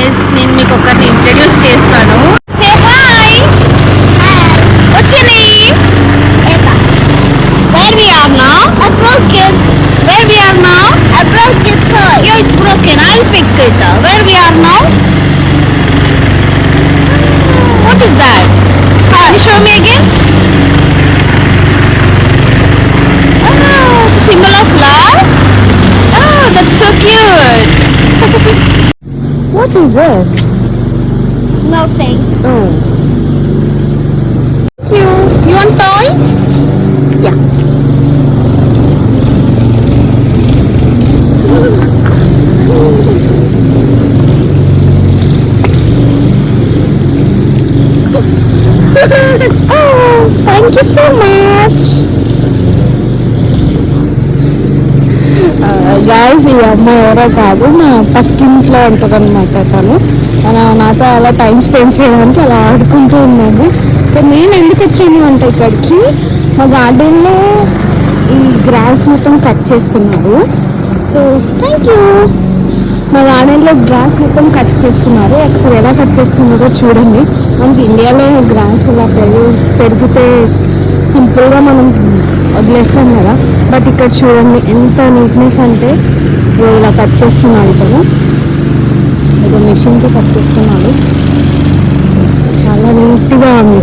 Guys, నేను మీకు ఒకరిని ఇంట్రడ్యూస్ చేస్తాను. Say hi. What's your name? Eva. Where we are now? A broken. Where we are now? A broken toy. Yeah, it's broken. I'll fix it. Where we are now? What is that? Can you show me again? Oh, the symbol of love. Oh, that's so cute. What is this? Nothing. Oh. You want toy? Yeah. Oh, thank you so much. Guys, ఈ అమ్మాయి ఎవరో కాదు, మా పక్కింట్లో ఉంటుంది అనమాట. తను నాతో అలా టైం స్పెండ్ చేయడానికి అలా ఆడుకుంటూ ఉన్నాను. సో నేను ఎందుకు వచ్చాను అంటే, ఇక్కడికి మా గార్డెన్లో ఈ గ్రాస్ మొత్తం కట్ చేస్తున్నారు. So thank you. మా గార్డెన్లో గ్రాస్ మొత్తం కట్ చేస్తున్నారు. ఒకసారి ఎలా కట్ చేస్తున్నారో చూడండి. మనకి ఇండియాలో గ్రాస్ ఇలా పెరిగితే సింపుల్గా మనం వదిలేస్తాం కదా, బట్ ఇక్కడ చూడండి ఎంత నీట్నెస్ అంటే ఇలా కట్ చేస్తున్నాడు. కదా ఏదో మెషిన్తో కట్ చేస్తున్నాడు. చాలా నీట్గా ఉంది.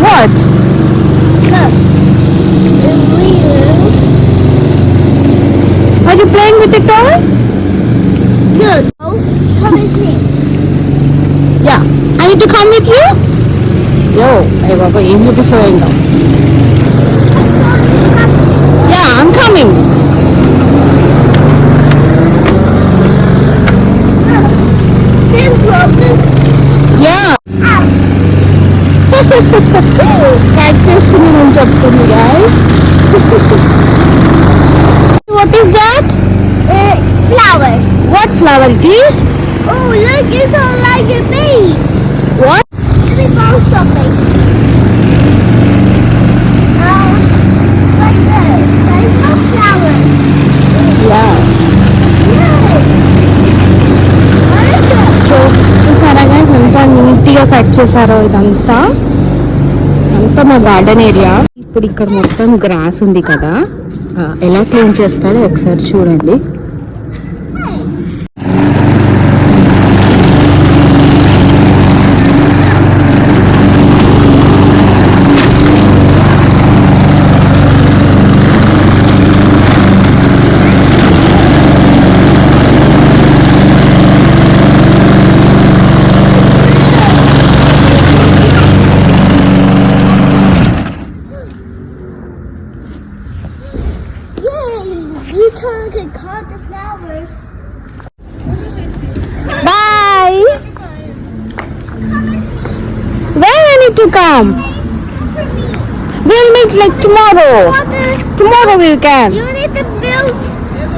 What? Look. Are you playing with the toy? Good. Come with me. Yeah. I need to come with you? Yo, hey Baba, you need to show him now. Yeah, I'm coming. Same problem. Yeah. Catch చేస్తున్నాను చెప్తుంది guys. What is that? Flowers. What flower it is? Oh, look, it's all like a bee. What? Let me found something. Like this. There's no flowers. Yeah. Look. What is it? So చూసారా guys, ఎంత నీట్గా cut చేశారో. ఇదంతా మా garden area. ఇప్పుడు ఇక్కడ మొత్తం gross ఉంది కదా, ఎలా క్లీన్ చేస్తాడో ఒకసారి చూడండి. You can cut the flowers. Bye. Where I need to come? We'll meet like tomorrow. Tomorrow we can. You need to build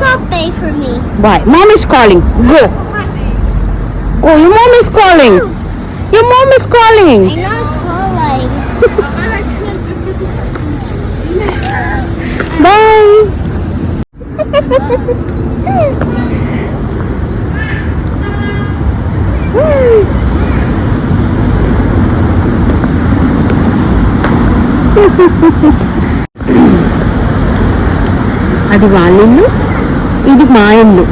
something for me. Bye. Mom is calling. Go. Go. Your mom is calling. Your mom is calling. I'm not calling. Bye. అది వాళ్ళ ఇల్లు, ఇది మా ఇల్లు.